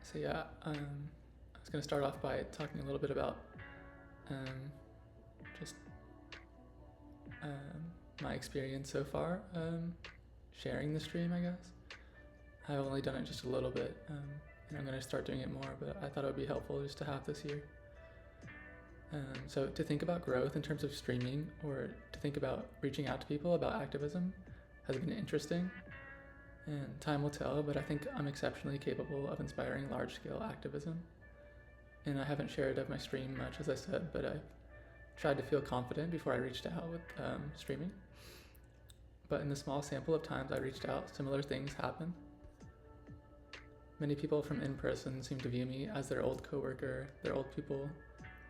So yeah, I was going to start off by talking a little bit about just my experience so far, sharing the stream, I guess. I've only done it just a little bit, and I'm going to start doing it more, but I thought it would be helpful just to have this year. So to think about growth in terms of streaming, or to think about reaching out to people about activism, has been interesting, and time will tell, but I think I'm exceptionally capable of inspiring large-scale activism. And I haven't shared of my stream much, as I said, but I tried to feel confident before I reached out with streaming. But in the small sample of times I reached out, similar things happen. Many people from in-person seem to view me as their old coworker, their old pupil,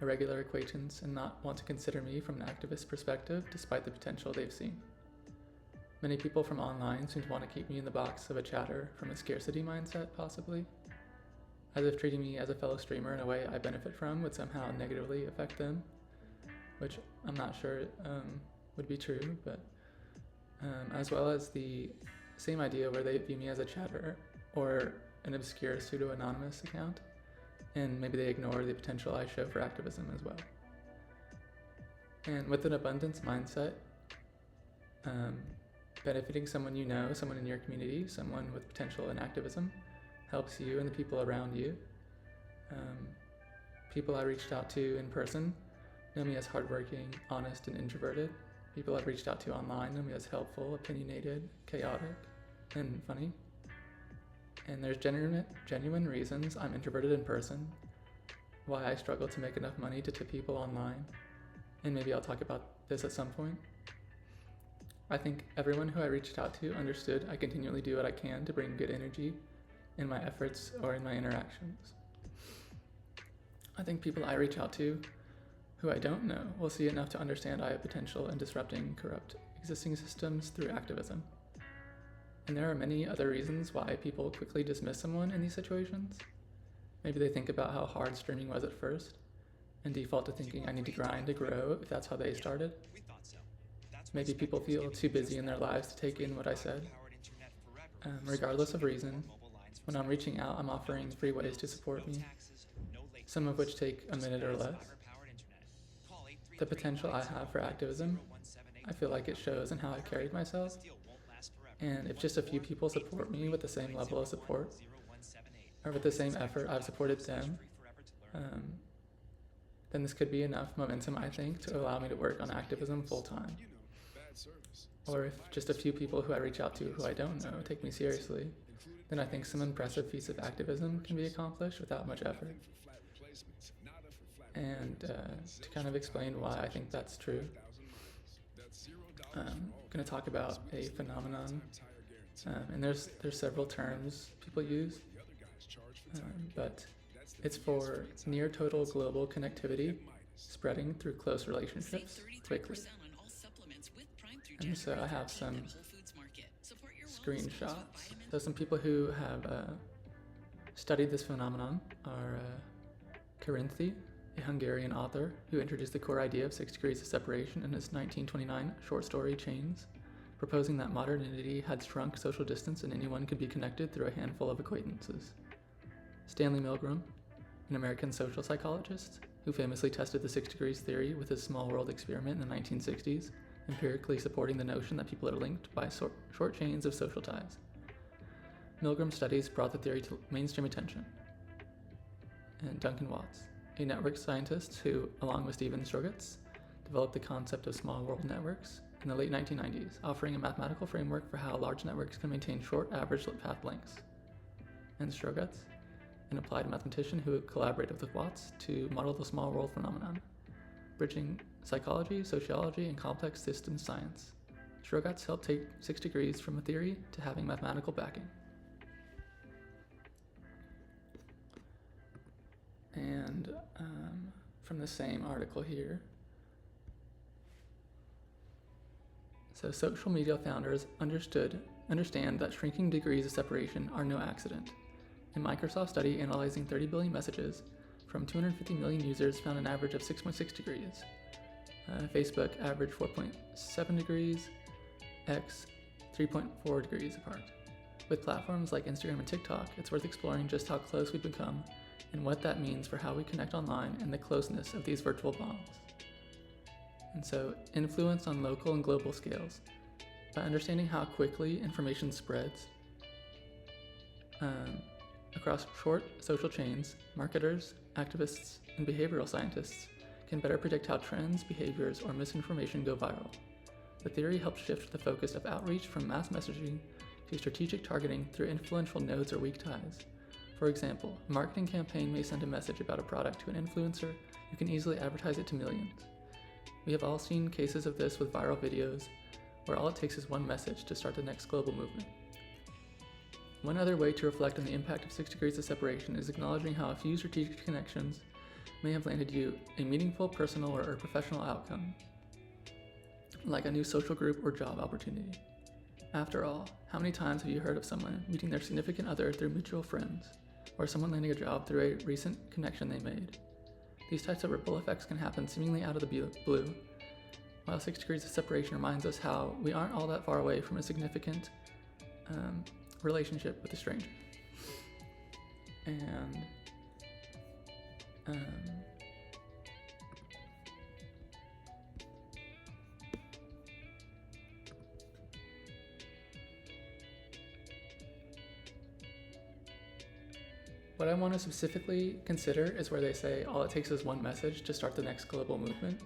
a regular acquaintance, and not want to consider me from an activist perspective despite the potential they've seen. Many people from online seem to want to keep me in the box of a chatter from a scarcity mindset, possibly, as if treating me as a fellow streamer in a way I benefit from would somehow negatively affect them, which I'm not sure would be true, but as well as the same idea where they view me as a chatterer or an obscure pseudo-anonymous account, and maybe they ignore the potential I show for activism as well. And with an abundance mindset, benefiting someone you know, someone in your community, someone with potential in activism, helps you and the people around you. People I reached out to in person know me as hardworking, honest, and introverted. People I've reached out to online know me as helpful, opinionated, chaotic, and funny. And there's genuine reasons I'm introverted in person, why I struggle to make enough money to tip people online, and maybe I'll talk about this at some point. I think everyone who I reached out to understood I continually do what I can to bring good energy in my efforts or in my interactions. I think people I reach out to who I don't know will see enough to understand I have potential in disrupting corrupt existing systems through activism. And there are many other reasons why people quickly dismiss someone in these situations. Maybe they think about how hard streaming was at first and default to thinking I need to grind to grow if that's how they started. Maybe people feel too busy in their lives to take in what I said. Regardless of reason, when I'm reaching out, I'm offering free ways to support me, some of which take a minute or less. The potential I have for activism, I feel like it shows in how I carried myself. And if just a few people support me with the same level of support, or with the same effort I've supported them, then this could be enough momentum, I think, to allow me to work on activism full time. Or if just a few people who I reach out to who I don't know take me seriously, then I think some impressive feats of activism can be accomplished without much effort. And to kind of explain why I think that's true, I'm going to talk about a phenomenon, and there's several terms people use, but it's for near total global connectivity spreading through close relationships quickly. And so I have some screenshots. So some people who have studied this phenomenon are Karinthi, a Hungarian author who introduced the core idea of 6 degrees of separation in his 1929 short story Chains, proposing that modernity had shrunk social distance and anyone could be connected through a handful of acquaintances. Stanley Milgram, an American social psychologist who famously tested the 6 degrees theory with his small world experiment in the 1960s, empirically supporting the notion that people are linked by short chains of social ties. Milgram's studies brought the theory to mainstream attention. And Duncan Watts, a network scientist who, along with Steven Strogatz, developed the concept of small world networks in the late 1990s, offering a mathematical framework for how large networks can maintain short average path lengths. And Strogatz, an applied mathematician who collaborated with Watts to model the small world phenomenon, bridging psychology, sociology, and complex systems science. Strogatz helped take 6 degrees from a theory to having mathematical backing. And from the same article here. So social media founders understand that shrinking degrees of separation are no accident. A Microsoft study analyzing 30 billion messages from 250 million users found an average of 6.6 degrees. Facebook averaged 4.7 degrees, X 3.4 degrees apart. With platforms like Instagram and TikTok, it's worth exploring just how close we've become and what that means for how we connect online and the closeness of these virtual bonds. And so, influence on local and global scales. By understanding how quickly information spreads across short social chains, marketers, activists, and behavioral scientists can better predict how trends, behaviors, or misinformation go viral. The theory helps shift the focus of outreach from mass messaging to strategic targeting through influential nodes or weak ties. For example, a marketing campaign may send a message about a product to an influencer who can easily advertise it to millions. We have all seen cases of this with viral videos, where all it takes is one message to start the next global movement. One other way to reflect on the impact of 6 degrees of separation is acknowledging how a few strategic connections may have landed you a meaningful personal or professional outcome, like a new social group or job opportunity. After all, how many times have you heard of someone meeting their significant other through mutual friends, or someone landing a job through a recent connection they made? These types of ripple effects can happen seemingly out of the blue, while 6 degrees of separation reminds us how we aren't all that far away from a significant relationship with a stranger. And what I want to specifically consider is where they say all it takes is one message to start the next global movement.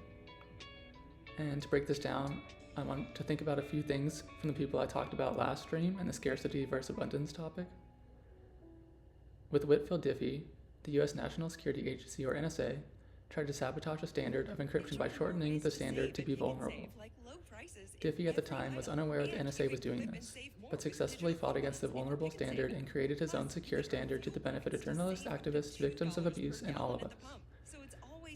And to break this down, I want to think about a few things from the people I talked about last stream and the scarcity versus abundance topic. With Whitfield Diffie, the US National Security Agency, or NSA, tried to sabotage a standard of encryption by shortening the standard to be vulnerable. Diffie at the time was unaware that the NSA was doing this, but successfully fought against the vulnerable standard and created his own secure standard to the benefit of journalists, activists, victims of abuse, and all of us.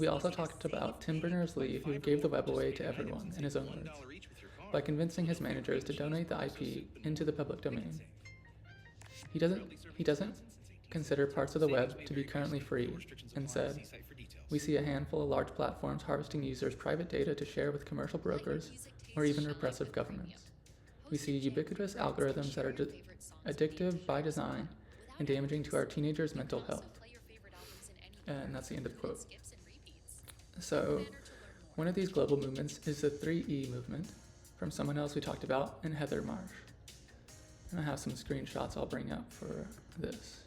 We also talked about Tim Berners-Lee, who gave the web away to everyone, in his own words, by convincing his managers to donate the IP into the public domain. He doesn't consider parts of the web to be currently free, and said, "We see a handful of large platforms harvesting users' private data to share with commercial brokers or even repressive governments. We see ubiquitous algorithms that are addictive by design and damaging to our teenagers' mental health." And that's the end of the quote. So, one of these global movements is the 3E movement, from someone else we talked about, and Heather Marsh. And I have some screenshots I'll bring up for this.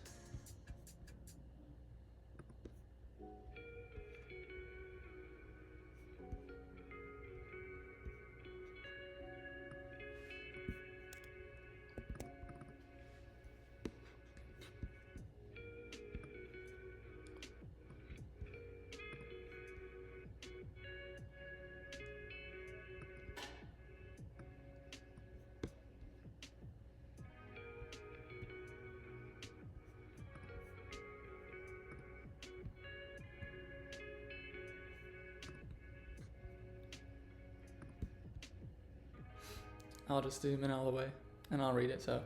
I'll just zoom in all the way and I'll read it, so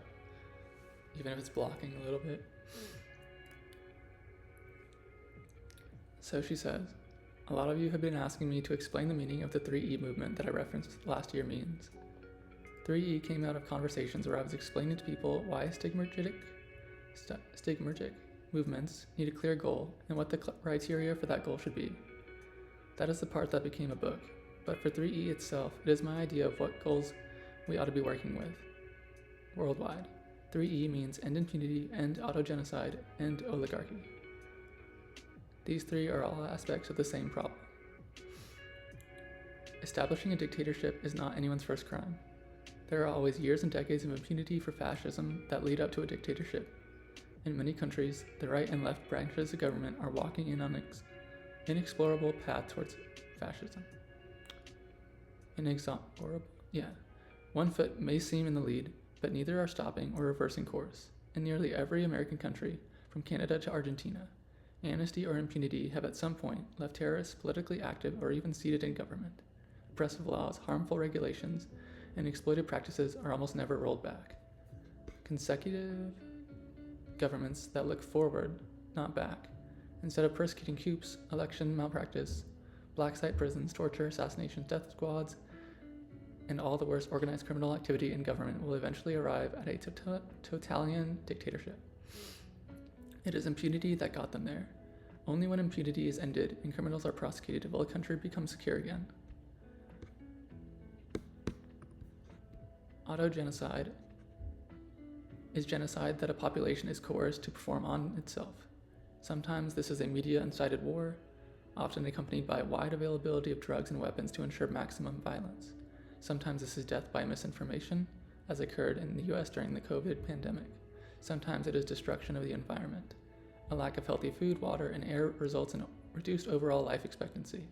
even if it's blocking a little bit. So she says, "A lot of you have been asking me to explain the meaning of the 3E movement that I referenced last year means. 3E came out of conversations where I was explaining to people why stigmergic movements need a clear goal and what the criteria for that goal should be. That is the part that became a book. But for 3E itself, it is my idea of what goals we ought to be working with worldwide. 3E means end impunity, end autogenocide, end oligarchy. These three are all aspects of the same problem. Establishing a dictatorship is not anyone's first crime. There are always years and decades of impunity for fascism that lead up to a dictatorship. In many countries, the right and left branches of government are walking in on an inexplorable path towards fascism. One foot may seem in the lead, but neither are stopping or reversing course. In nearly every American country, from Canada to Argentina, amnesty or impunity have at some point left terrorists politically active or even seated in government. Oppressive laws, harmful regulations, and exploited practices are almost never rolled back. Consecutive governments that look forward, not back, instead of persecuting coups, election malpractice, black site prisons, torture, assassinations, death squads, and all the worst organized criminal activity in government will eventually arrive at a totalitarian dictatorship. It is impunity that got them there. Only when impunity is ended and criminals are prosecuted will a country become secure again. Autogenocide is genocide that a population is coerced to perform on itself. Sometimes this is a media-incited war, often accompanied by wide availability of drugs and weapons to ensure maximum violence. Sometimes this is death by misinformation, as occurred in the US during the COVID pandemic. Sometimes it is destruction of the environment. A lack of healthy food, water, and air results in reduced overall life expectancy.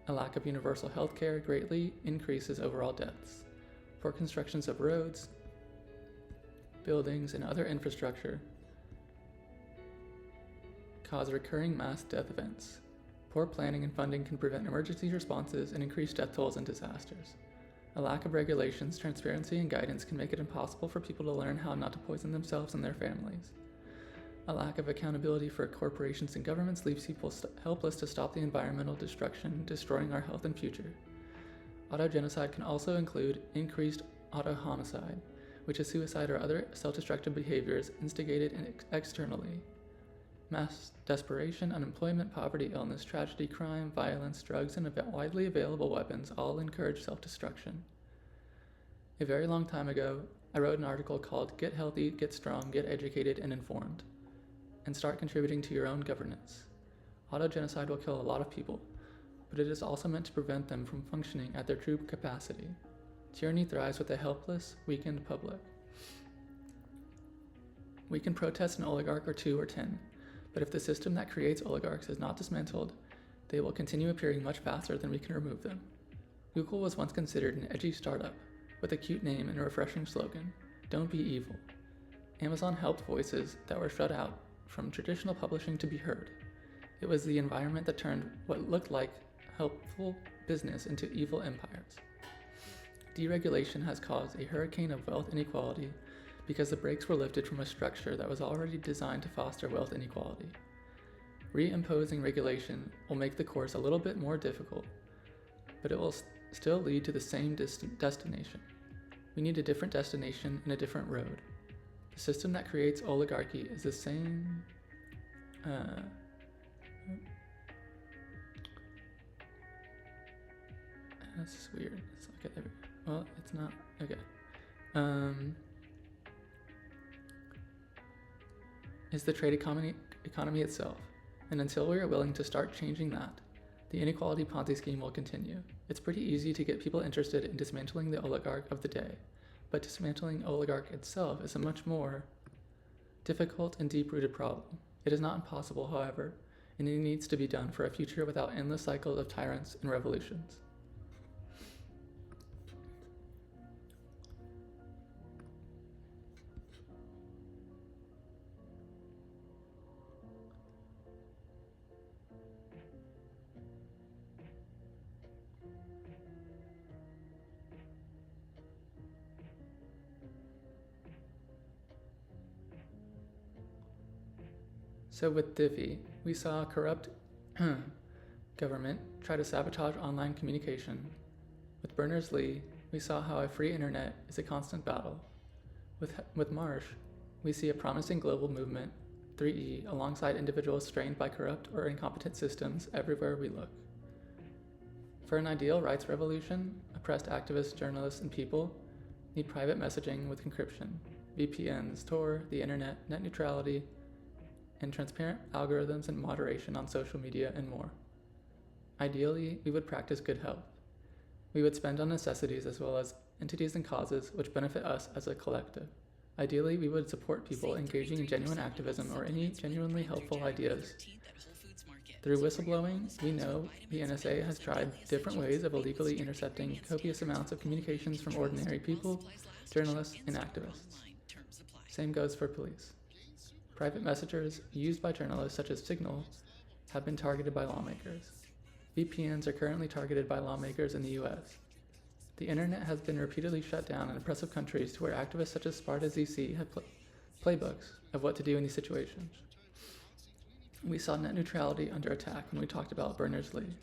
A lack of universal health care greatly increases overall deaths. Poor constructions of roads, buildings, and other infrastructure cause recurring mass death events. Poor planning and funding can prevent emergency responses and increase death tolls in disasters. A lack of regulations, transparency, and guidance can make it impossible for people to learn how not to poison themselves and their families. A lack of accountability for corporations and governments leaves people helpless to stop the environmental destruction, destroying our health and future. Autogenocide can also include increased autohomicide, which is suicide or other self-destructive behaviors instigated externally. Mass desperation, unemployment, poverty, illness, tragedy, crime, violence, drugs, and widely available weapons all encourage self-destruction. A very long time ago, I wrote an article called Get Healthy, Get Strong, Get Educated, and Informed, and start contributing to your own governance. Autogenocide will kill a lot of people, but it is also meant to prevent them from functioning at their true capacity. Tyranny thrives with a helpless, weakened public. We can protest an oligarch or 2 or 10, but if the system that creates oligarchs is not dismantled, they will continue appearing much faster than we can remove them. Google was once considered an edgy startup, with a cute name and a refreshing slogan, "Don't be evil." Amazon helped voices that were shut out from traditional publishing to be heard. It was the environment that turned what looked like helpful business into evil empires. Deregulation has caused a hurricane of wealth inequality because the brakes were lifted from a structure that was already designed to foster wealth inequality. Reimposing regulation will make the course a little bit more difficult, but it will still lead to the same destination. We need a different destination and a different road. The system that creates oligarchy is the same. That's just weird. It's okay. Well, it's not. Okay. Is the trade economy itself. And until we are willing to start changing that, the inequality Ponzi scheme will continue. It's pretty easy to get people interested in dismantling the oligarch of the day, but dismantling oligarch itself is a much more difficult and deep-rooted problem. It is not impossible, however, and it needs to be done for a future without endless cycles of tyrants and revolutions. So with Diffie, we saw a corrupt government try to sabotage online communication. With Berners-Lee, we saw how a free internet is a constant battle. With Marsh, we see a promising global movement, 3E, alongside individuals strained by corrupt or incompetent systems everywhere we look. For an ideal rights revolution, oppressed activists, journalists, and people need private messaging with encryption, VPNs, Tor, the internet, net neutrality, and transparent algorithms and moderation on social media and more. Ideally, we would practice good health. We would spend on necessities as well as entities and causes which benefit us as a collective. Ideally, we would support people engaging in genuine activism or any genuinely helpful ideas. Through whistleblowing, we know the NSA has tried different ways of illegally intercepting copious amounts of communications from ordinary people, journalists, and activists. Same goes for police. Private messengers used by journalists such as Signal have been targeted by lawmakers. VPNs are currently targeted by lawmakers in the US. The internet has been repeatedly shut down in oppressive countries to where activists such as Sparta ZC have playbooks of what to do in these situations. We saw net neutrality under attack when we talked about Berners-Lee.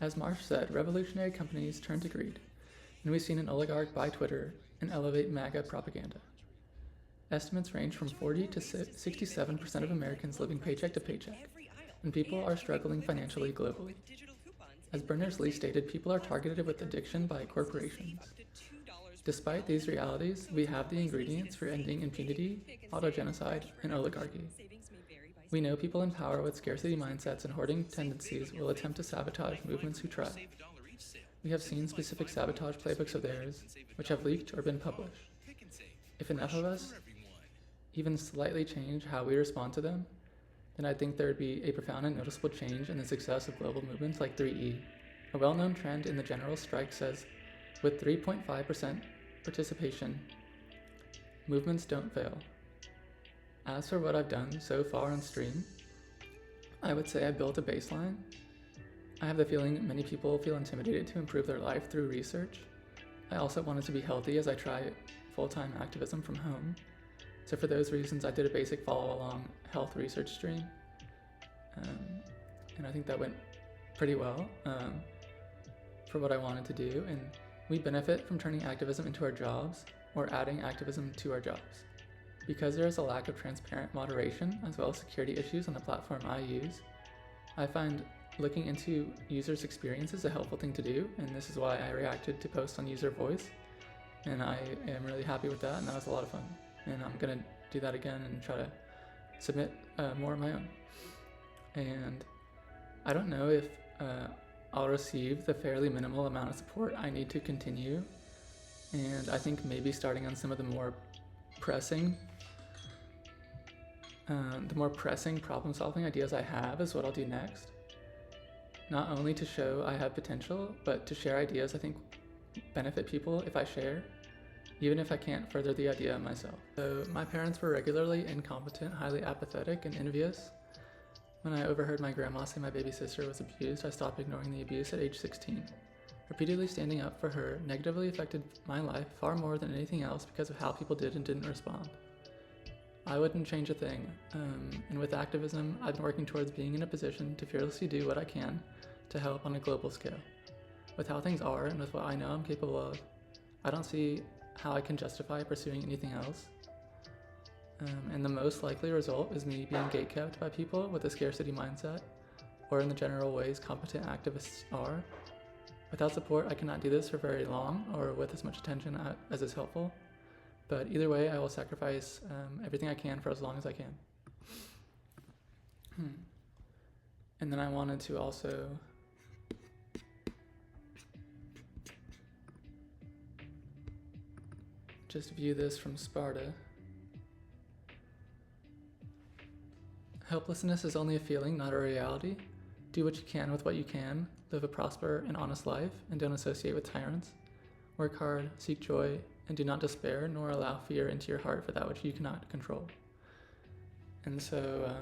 As Marsh said, revolutionary companies turn to greed. and we've seen an oligarch buy Twitter and elevate MAGA propaganda. Estimates range from 40 to 67% of Americans living paycheck to paycheck, and people are struggling financially globally. As Berners-Lee stated, people are targeted with addiction by corporations. Despite these realities, we have the ingredients for ending impunity, autogenocide, and oligarchy. We know people in power with scarcity mindsets and hoarding tendencies will attempt to sabotage movements who try. We have seen specific sabotage playbooks of theirs, which have leaked or been published. If enough of us even slightly change how we respond to them, then I think there would be a profound and noticeable change in the success of global movements like 3E. A well-known trend in the general strike says, with 3.5% participation, movements don't fail. As for what I've done so far on stream, I would say I built a baseline. I have the feeling many people feel intimidated to improve their life through research. I also wanted to be healthy as I try full-time activism from home. So for those reasons, I did a basic follow-along health research stream. And I think that went pretty well for what I wanted to do. And we benefit from turning activism into our jobs or adding activism to our jobs. Because there is a lack of transparent moderation as well as security issues on the platform I use, I find looking into users' experiences a helpful thing to do, and this is why I reacted to posts on user voice, and I am really happy with that, and that was a lot of fun. And I'm gonna do that again and try to submit more of my own. And I don't know if I'll receive the fairly minimal amount of support I need to continue, and I think maybe starting on some of the more pressing problem-solving ideas I have is what I'll do next. Not only to show I have potential, but to share ideas I think benefit people if I share, even if I can't further the idea myself. So my parents were regularly incompetent, highly apathetic, and envious. When I overheard my grandma say my baby sister was abused, I stopped ignoring the abuse at age 16. Repeatedly standing up for her negatively affected my life far more than anything else because of how people did and didn't respond. I wouldn't change a thing, and with activism, I've been working towards being in a position to fearlessly do what I can to help on a global scale. With how things are and with what I know I'm capable of, I don't see how I can justify pursuing anything else. And the most likely result is me being gatekept by people with a scarcity mindset, or in the general ways competent activists are. Without support, I cannot do this for very long or with as much attention as is helpful. But either way, I will sacrifice everything I can for as long as I can. And then I wanted to also just view this from Sparta. Helplessness is only a feeling, not a reality. Do what you can with what you can, live a prosperous and honest life, and don't associate with tyrants. Work hard, seek joy, and do not despair, nor allow fear into your heart for that which you cannot control. And so,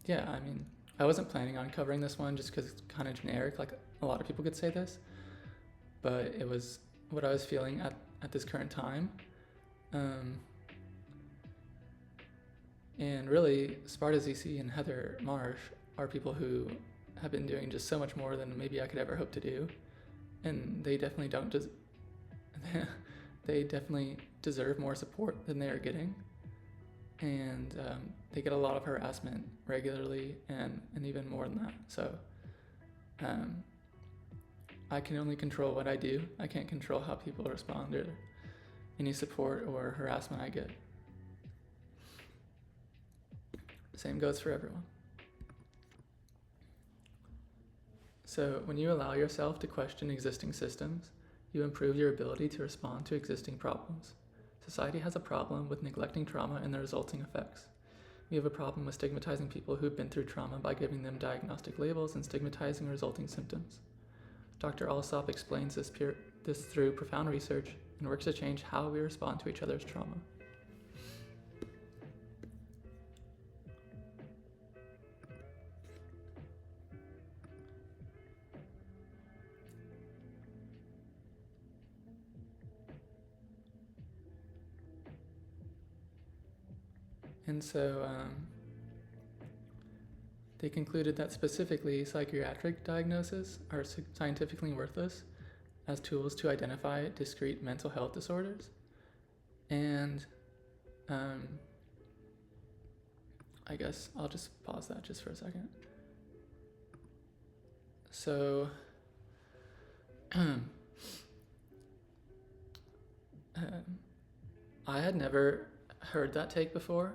yeah, I mean, I wasn't planning on covering this one just because it's kind of generic, like a lot of people could say this, but it was what I was feeling at this current time. And really, Sparta ZC and Heather Marsh are people who have been doing just so much more than maybe I could ever hope to do. And they definitely they definitely deserve more support than they are getting. And they get a lot of harassment regularly and even more than that. So I can only control what I do. I can't control how people respond or any support or harassment I get. Same goes for everyone. So when you allow yourself to question existing systems, you improve your ability to respond to existing problems. Society has a problem with neglecting trauma and the resulting effects. We have a problem with stigmatizing people who've been through trauma by giving them diagnostic labels and stigmatizing resulting symptoms. Dr. Alsop explains this through profound research and works to change how we respond to each other's trauma. And so they concluded that specifically psychiatric diagnoses are scientifically worthless, as tools to identify discrete mental health disorders. And I guess I'll just pause that just for a second. So I had never heard that take before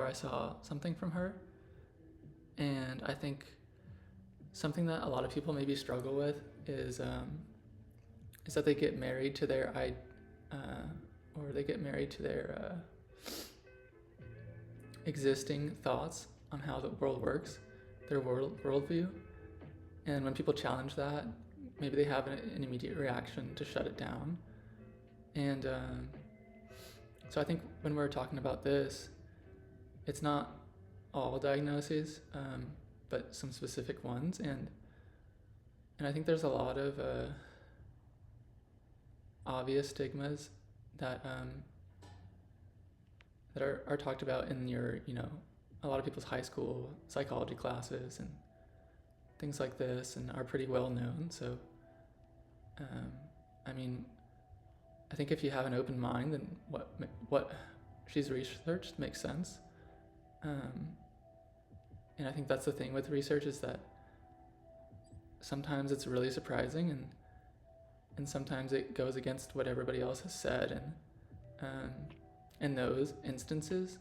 I saw something from her. And I think something that a lot of people maybe struggle with is that they get married to their existing thoughts on how the world works, their worldview. And when people challenge that, maybe they have an immediate reaction to shut it down. And so I think when we're talking about this, it's not all diagnoses, but some specific ones. And I think there's a lot of obvious stigmas that are talked about in your, a lot of people's high school psychology classes and things like this, and are pretty well known. So, I think if you have an open mind, then what she's researched makes sense. And I think that's the thing with research, is that sometimes it's really surprising, and sometimes it goes against what everybody else has said. And in those instances,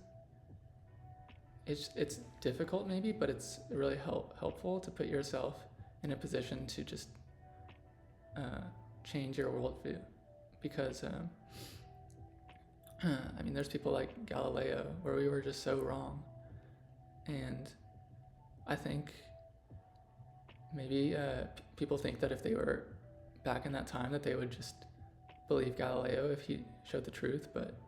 it's difficult maybe, but it's really helpful to put yourself in a position to just change your worldview. Because there's people like Galileo, where we were just so wrong. And I think maybe people think that if they were back in that time, that they would just believe Galileo if he showed the truth. But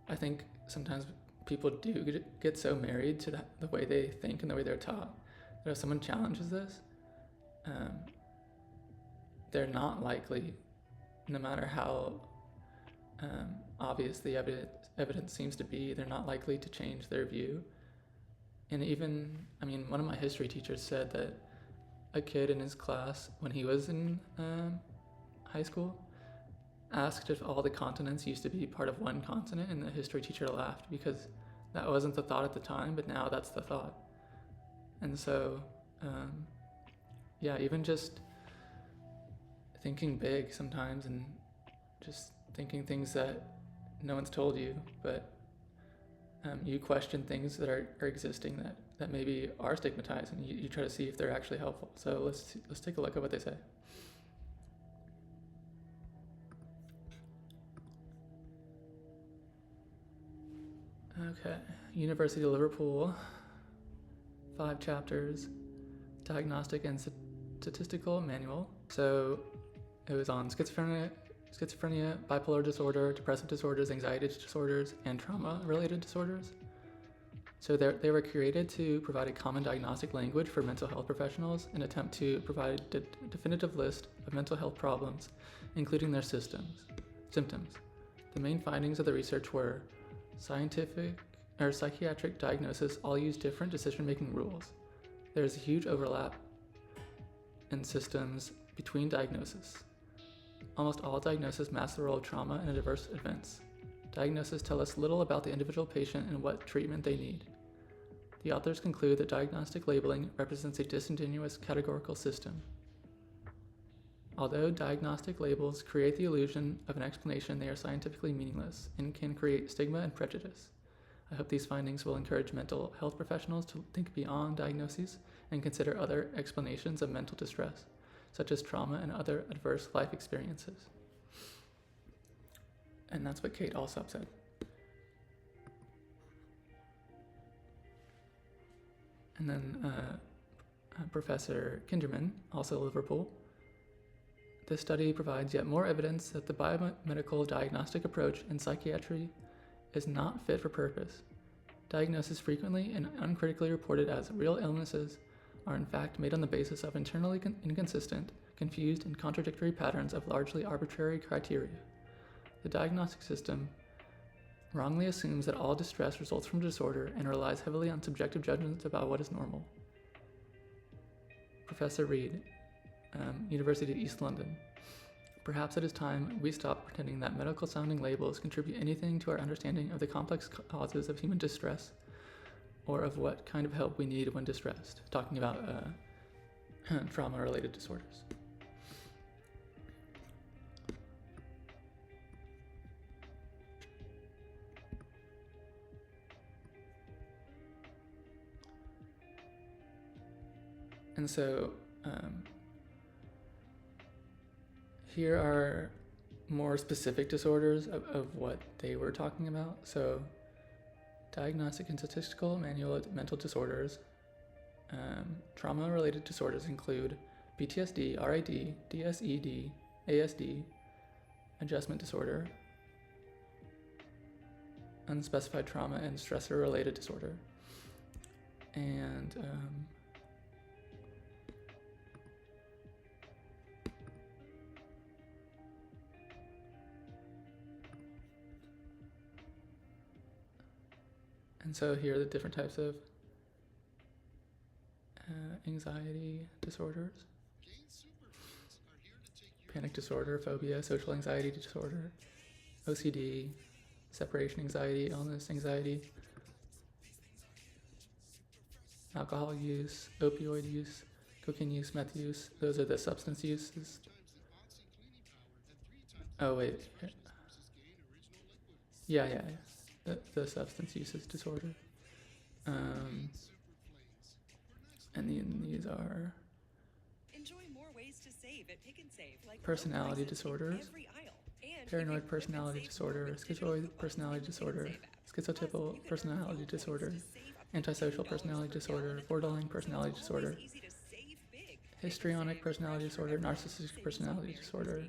I think sometimes people do get so married to the way they think and the way they're taught, that if someone challenges this, they're not likely, no matter how obvious the evidence seems to be, they're not likely to change their view. And even, one of my history teachers said that a kid in his class, when he was in high school, asked if all the continents used to be part of one continent, and the history teacher laughed, because that wasn't the thought at the time, but now that's the thought. And so, even just thinking big sometimes, and just thinking things that no one's told you, but you question things that are existing that maybe are stigmatized, and you try to see if they're actually helpful. So let's take a look at what they say. Okay, University of Liverpool, 5 chapters, Diagnostic and Statistical Manual. So it was on schizophrenia, bipolar disorder, depressive disorders, anxiety disorders, and trauma-related disorders. So they were created to provide a common diagnostic language for mental health professionals, and attempt to provide a definitive list of mental health problems, including their symptoms. The main findings of the research were psychiatric diagnosis all use different decision-making rules. There is a huge overlap in systems between diagnoses. Almost all diagnoses mask the role of trauma and adverse events. Diagnoses tell us little about the individual patient and what treatment they need. The authors conclude that diagnostic labeling represents a disingenuous categorical system. Although diagnostic labels create the illusion of an explanation, they are scientifically meaningless and can create stigma and prejudice. I hope these findings will encourage mental health professionals to think beyond diagnoses and consider other explanations of mental distress, such as trauma and other adverse life experiences. And that's what Kate Alsop said. And then Professor Kinderman, also Liverpool. This study provides yet more evidence that the biomedical diagnostic approach in psychiatry is not fit for purpose. Diagnoses frequently and uncritically reported as real illnesses are in fact made on the basis of internally inconsistent, confused, and contradictory patterns of largely arbitrary criteria. The diagnostic system wrongly assumes that all distress results from disorder and relies heavily on subjective judgments about what is normal. Professor Reed, University of East London. Perhaps it is time we stop pretending that medical sounding labels contribute anything to our understanding of the complex causes of human distress or of what kind of help we need when distressed. Talking about trauma related disorders. And so here are more specific disorders of what they were talking about. So diagnostic and statistical manual mental disorders. Trauma-related disorders include PTSD, RID, DSED, ASD, adjustment disorder, unspecified trauma, and stressor-related disorder. And so here are the different types of anxiety disorders. Panic disorder, phobia, social anxiety disorder, OCD, separation anxiety, illness anxiety, alcohol use, opioid use, cocaine use, meth use. Those are the substance uses. Oh, wait. Yeah. The substance uses disorder. And then these are personality disorders, paranoid personality disorder, schizoid personality disorder, schizotypal personality disorder, antisocial personality disorder, borderline personality disorder, histrionic personality disorder, narcissistic personality disorder.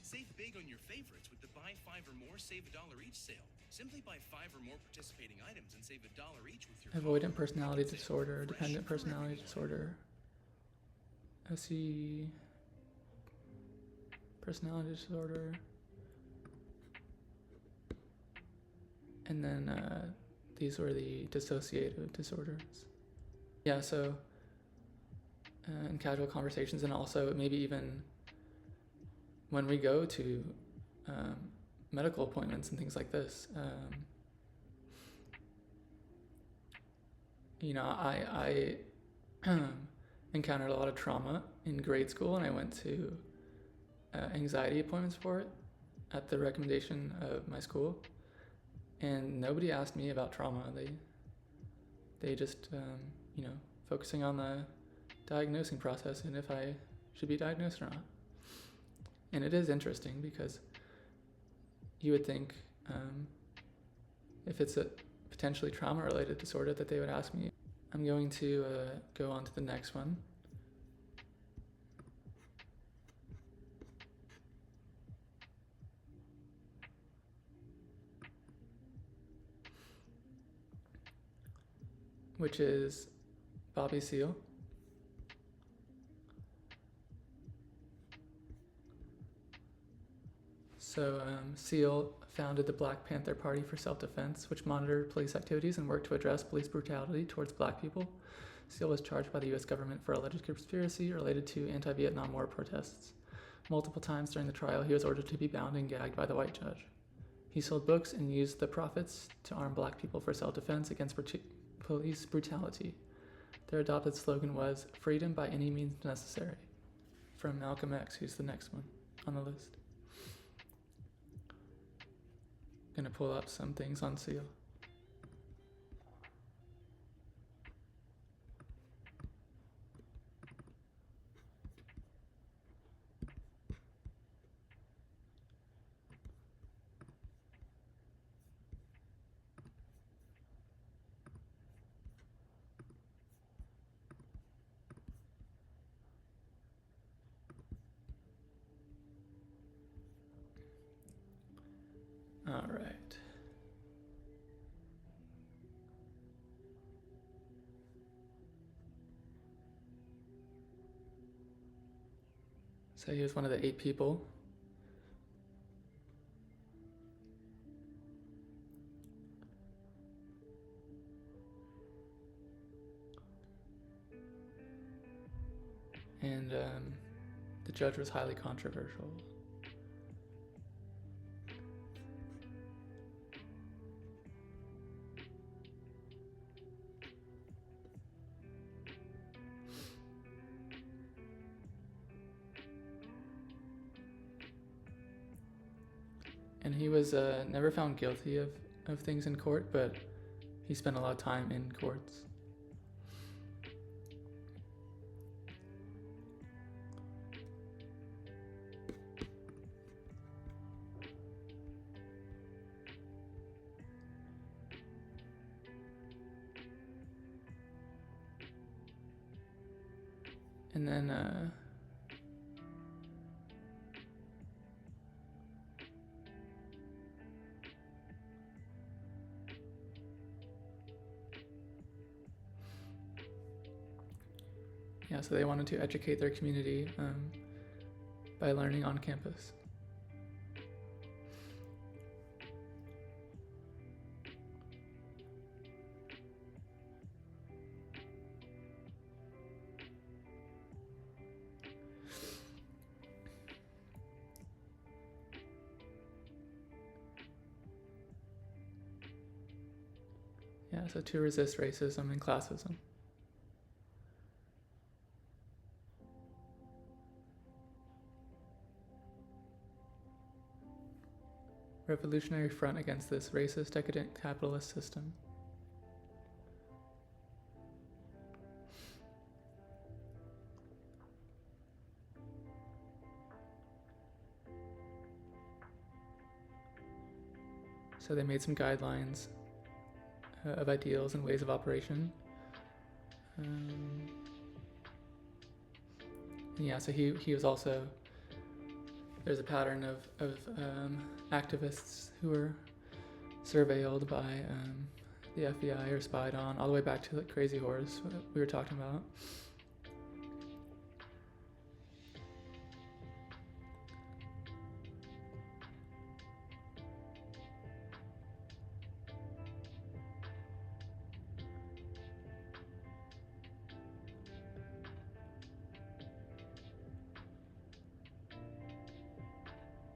Save big on your favorites with the buy 5 or more, save $1 each sale. Simply buy 5 or more participating items and save $1 each with your Avoidant personality disorder, dependent personality disorder, OC personality disorder, and then these were the dissociative disorders. Yeah, so in casual conversations, and also maybe even when we go to medical appointments and things like this, I encountered a lot of trauma in grade school, and I went to anxiety appointments for it at the recommendation of my school, and nobody asked me about trauma. They just focusing on the diagnosing process and if I should be diagnosed or not. And it is interesting because you would think if it's a potentially trauma-related disorder that they would ask me. I'm going to go on to the next one. Which is Bobby Seale. So Seale founded the Black Panther Party for Self-Defense, which monitored police activities and worked to address police brutality towards black people. Seale was charged by the U.S. government for alleged conspiracy related to anti-Vietnam War protests. Multiple times during the trial, he was ordered to be bound and gagged by the white judge. He sold books and used the profits to arm black people for self-defense against police brutality. Their adopted slogan was, "Freedom by any means necessary," from Malcolm X, who's the next one on the list. Gonna pull up some things on Seale. All right. So he was one of the 8 people. And the judge was highly controversial. And he was never found guilty of things in court, but he spent a lot of time in courts. And then yeah, so they wanted to educate their community by learning on campus. Yeah, so to resist racism and classism. Revolutionary front against this racist, decadent capitalist system. So they made some guidelines of ideals and ways of operation. Yeah, so he was also, there's a pattern of activists who were surveilled by the FBI or spied on, all the way back to the Crazy Horse we were talking about.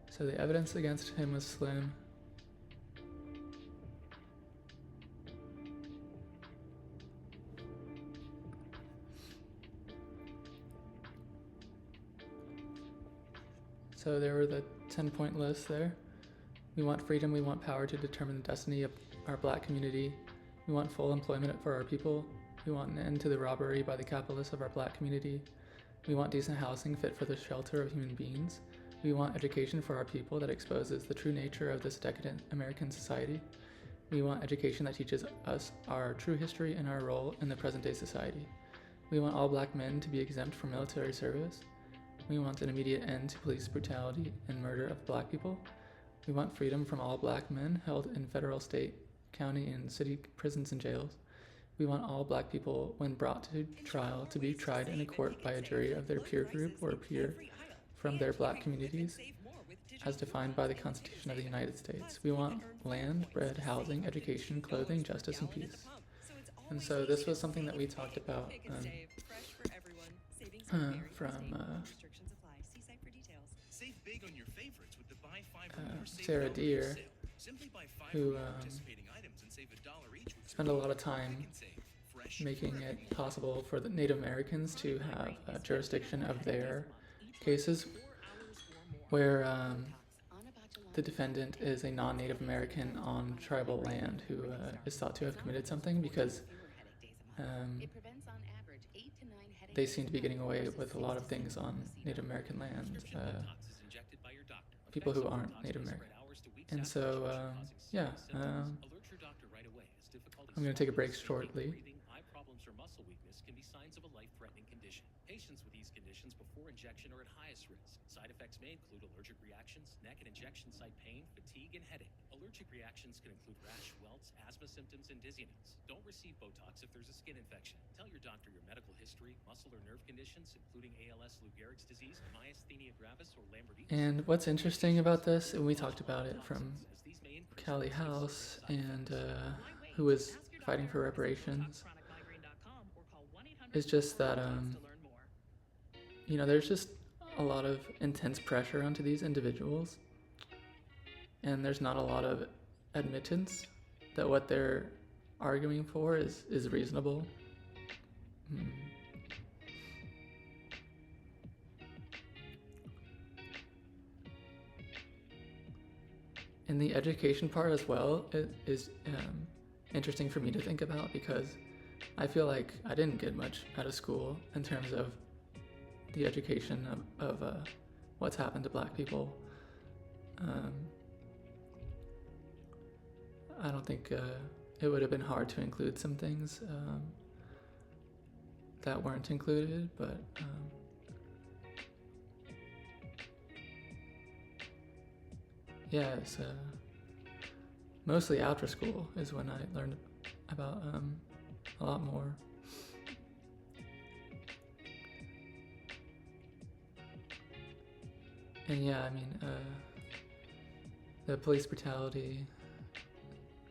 So the evidence against him was slim. So there were the 10-point list there. We want freedom, we want power to determine the destiny of our Black community. We want full employment for our people. We want an end to the robbery by the capitalists of our Black community. We want decent housing fit for the shelter of human beings. We want education for our people that exposes the true nature of this decadent American society. We want education that teaches us our true history and our role in the present-day society. We want all Black men to be exempt from military service. We want an immediate end to police brutality and murder of Black people. We want freedom from all Black men held in federal, state, county, and city prisons and jails. We want all Black people, when brought to trial, to be tried in a court by a jury of their peer group or peer from their Black communities, as defined by the Constitution of the United States. We want land, bread, housing, education, clothing, justice, and peace. And so this was something that we talked about Save big on your favorites with the buy five or more save Sarah $1 Deer, sale. Simply buy five who or more participating items and save $1 each with spent a lot of time and save. Fresh making for it everyone. possible for the Native Americans to have jurisdiction of their cases where the defendant is a non-Native American on tribal land who is thought to have committed something, because they seem to be getting away with a lot of things on Native American land, people who aren't Native American. And so, yeah, I'm going to take a break shortly. Eye problems or muscle weakness can be signs of a life-threatening condition. Patients with these conditions before injection are at highest risk. Side effects may include allergic reactions, neck and injection site pain, fatigue, and headache. Allergic reactions can include rash, welts, asthma symptoms, and dizziness. Don't receive Botox if there's a skin infection. Tell your doctor your medical history, muscle or nerve conditions, including ALS, Lou Gehrig's disease, myasthenia gravis, or Lambert-Eaton. And what's interesting about this, and we talked about it from Callie House, and who was fighting for reparations, is just that, you know, there's just a lot of intense pressure onto these individuals, and there's not a lot of admittance that what they're arguing for is reasonable. And the education part as well is interesting for me to think about, because I feel like I didn't get much out of school in terms of the education of what's happened to Black people. I don't think it would have been hard to include some things that weren't included, but yeah, it's mostly after school is when I learned about a lot more. And yeah, I mean, the police brutality,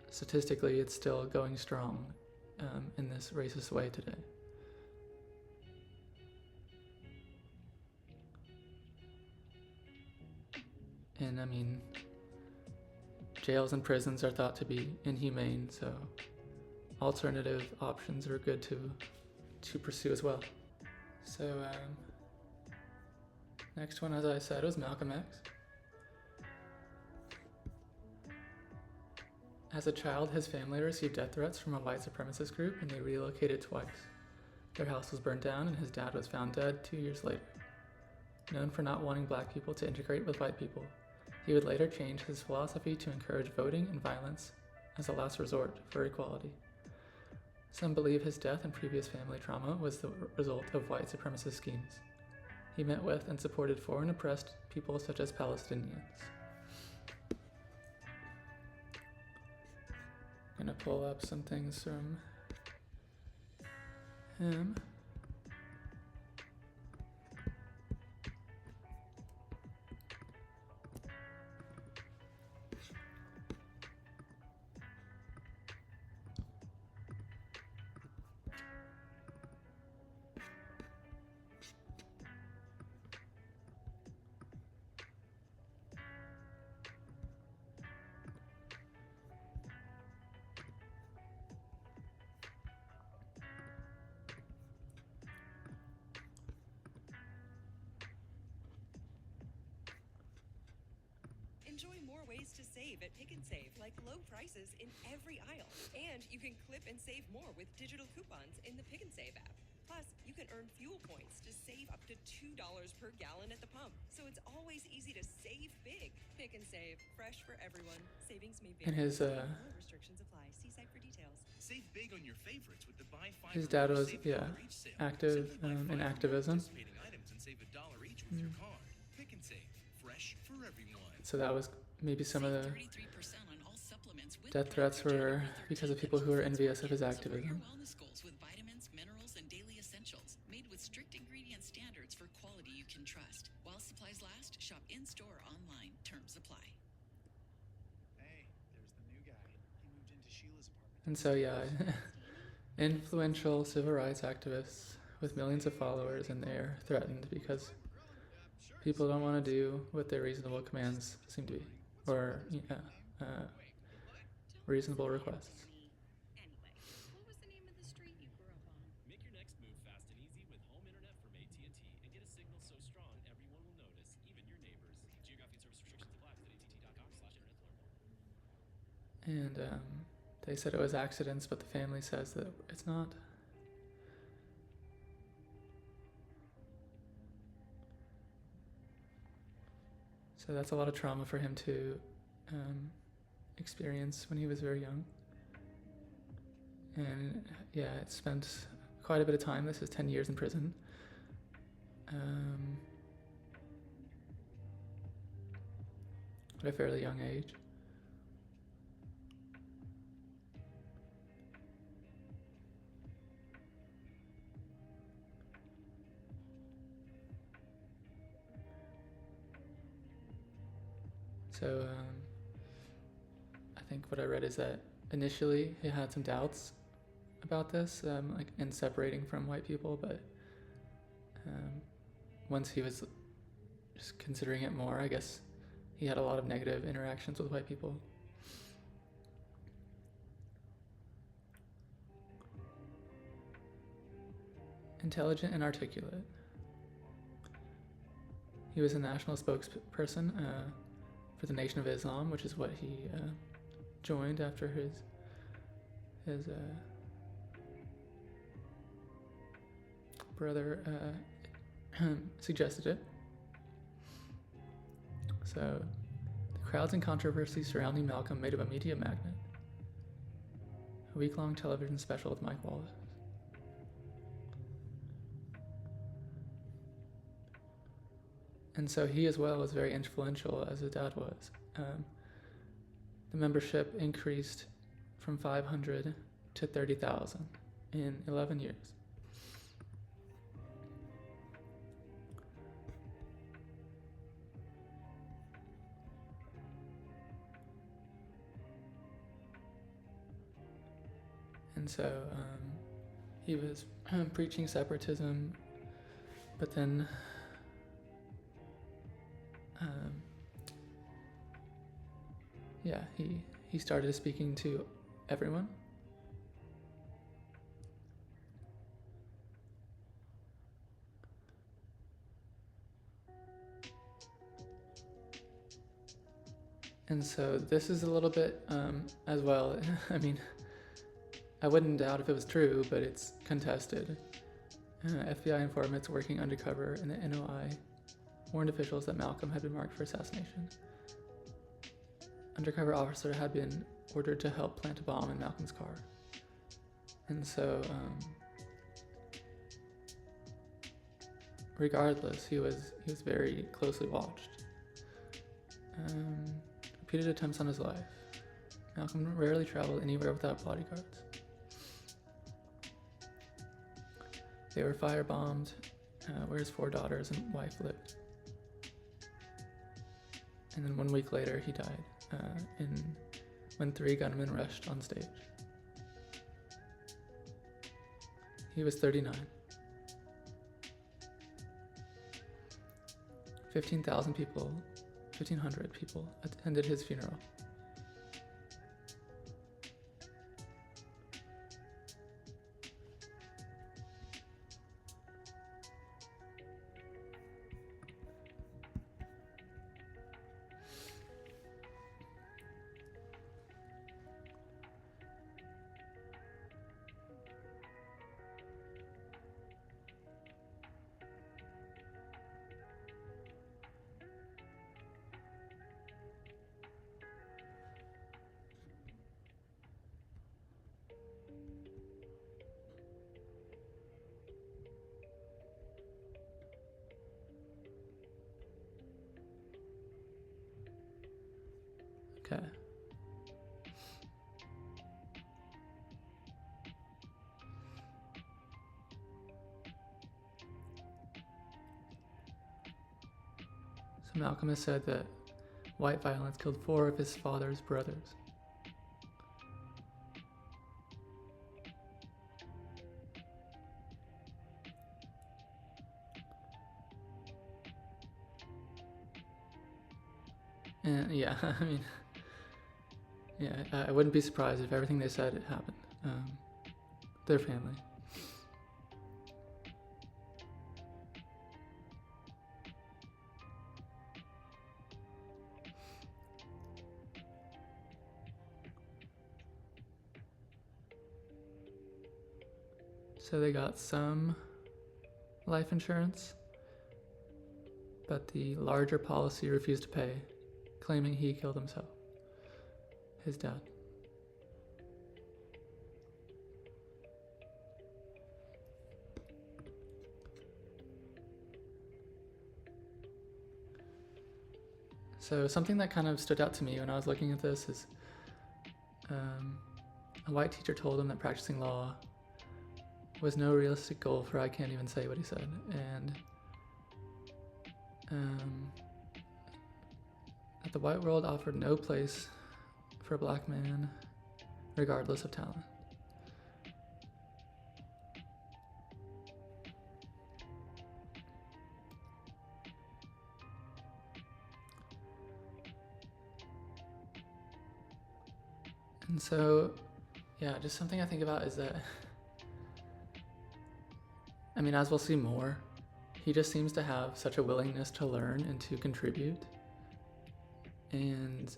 statistically, it's still going strong in this racist way today. And I mean, jails and prisons are thought to be inhumane, so alternative options are good to pursue as well. So next one, as I said, was Malcolm X. As a child, his family received death threats from a white supremacist group, and they relocated twice. Their house was burned down, and his dad was found dead 2 years later. Known for not wanting Black people to integrate with white people, he would later change his philosophy to encourage voting and violence as a last resort for equality. Some believe his death and previous family trauma was the result of white supremacist schemes. He met with and supported foreign oppressed people such as Palestinians. I'm gonna pull up some things from him. Enjoy more ways to save at Pick 'n Save, like low prices in every aisle. And you can clip and save more with digital coupons in the Pick 'n Save app. Plus, you can earn fuel points to save up to $2 per gallon at the pump. So it's always easy to save big. Pick 'n Save, fresh for everyone. Savings may vary. And his restrictions apply. See site for details. Save big on your favorites with the buy five his or dad more was save yeah $1 each sale. active Simply buy in 5 or more activism. participating items and save $1 each with your card. Pick 'n Save, fresh for everyone. So that was maybe some of the 33% on all supplements with death threats were because of people who were envious of his Support activism. your wellness goals with vitamins, minerals, and daily essentials made with strict ingredient standards for quality you can trust. While supplies last, shop in-store, online. Terms apply. Hey, there's the new guy. He moved into Sheila's apartment. And so yeah, influential civil rights activists with millions of followers, and they're threatened because people don't want to do what their reasonable commands seem to be, or reasonable requests. Anyway, what was the name of the street you grew up on? Make your next move fast and easy with home internet from AT&T and get a signal so strong everyone will notice, even your neighbors. Geographic service restrictions apply. Visit att.com/internet to learn more. And they said it was accidents, but the family says that it's not. So that's a lot of trauma for him to experience when he was very young. And yeah, it spent quite a bit of time. This is 10 years in prison. At a fairly young age. So I think what I read is that initially he had some doubts about this, like in separating from white people, but once he was just considering it more, I guess he had a lot of negative interactions with white people. Intelligent and articulate. He was a national spokesperson for the Nation of Islam, which is what he joined after his brother suggested it. So, the crowds and controversy surrounding Malcolm made him a media magnet. A week-long television special with Mike Wallace. And so he as well was very influential, as his dad was. The membership increased from 500 to 30,000 in 11 years. And so he was preaching separatism, but then he started speaking to everyone. And so this is a little bit as well, I mean, I wouldn't doubt if it was true, but it's contested. FBI informants working undercover in the NOI warned officials that Malcolm had been marked for assassination. Undercover officer had been ordered to help plant a bomb in Malcolm's car. And so, regardless, he was very closely watched. Repeated attempts on his life. Malcolm rarely traveled anywhere without bodyguards. They were firebombed where his 4 daughters and wife lived. And then 1 week later, he died when 3 gunmen rushed on stage. He was 39. 1,500 people attended his funeral. Okay. So Malcolm has said that white violence killed 4 of his father's brothers. And yeah, I mean, yeah, I wouldn't be surprised if everything they said happened. Their family. So they got some life insurance, but the larger policy refused to pay, claiming he killed himself, his dad. So something that kind of stood out to me when I was looking at this is a white teacher told him that practicing law was no realistic goal for, I can't even say what he said, and that the white world offered no place for a black man, regardless of talent. And so, yeah, just something I think about is that, I mean, as we'll see more, he just seems to have such a willingness to learn and to contribute. And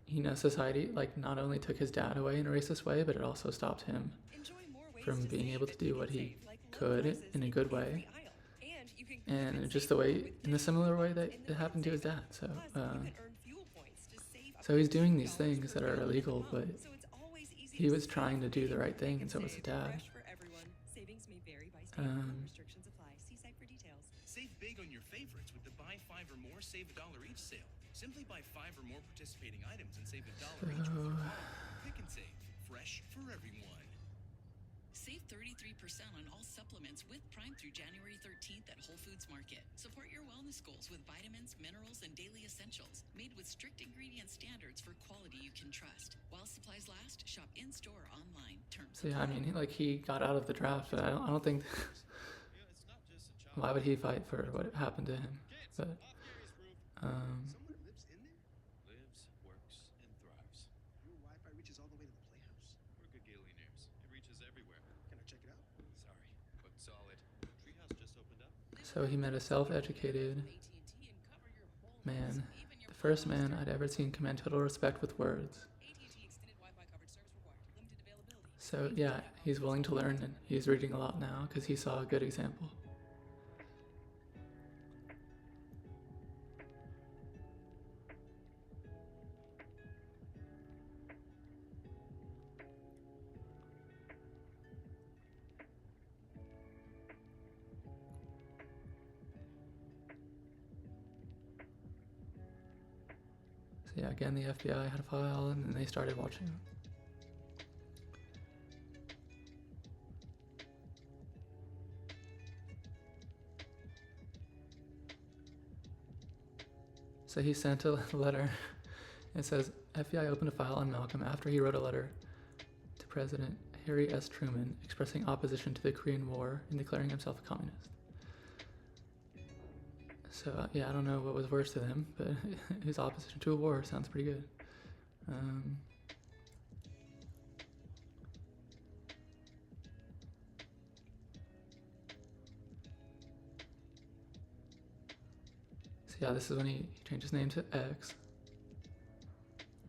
he knows society, like, not only took his dad away in a racist way, but it also stopped him Enjoy more ways from to being save able to at do Pick what and he Save, like low could prices in a good way. every aisle. And you can clip And and just save the way, more with in a digital similar way that coupons in the it happened to his Pick and dad. Save So, app. Plus, you can earn fuel points to save up so he's to doing these $2 things per that are gallon illegal, per but month. So it's always easy he to was save trying to do the with right thing, Pick and so was Save. the dad. Fresh for everyone. Savings may vary by state. Restrictions apply. See site for details. Save big on your favorites with the buy 5 or more, save $1 each sale. Simply buy 5 or more participating items and save $1 each with your card. Pick and Save. Fresh for everyone. Save 33% on all supplements with Prime through January 13th at Whole Foods Market. Support your wellness goals with vitamins, minerals, and daily essentials made with strict ingredient standards for quality you can trust. While supplies last, shop in-store, online. Terms So yeah, I mean, like, he got out of the draft, but I don't think. Why would he fight for what happened to him? But Someone lives in there? Lives, works, and thrives. Your Wi-Fi reaches all the way to the playhouse? We're Gagillionaires. It reaches everywhere. Can I check it out? Sorry, but solid. Treehouse just opened up. so he met a self-educated man, the first man I'd ever seen command total respect with words. So yeah, he's willing to learn, and he's reading a lot now because he saw a good example. So yeah, again, the FBI had a file, and then they started watching. So he sent a letter. It says, FBI opened a file on Malcolm after he wrote a letter to President Harry S. Truman expressing opposition to the Korean War and declaring himself a communist. So yeah, I don't know what was worse to them, but his opposition to a war sounds pretty good. So yeah, this is when he changed his name to X,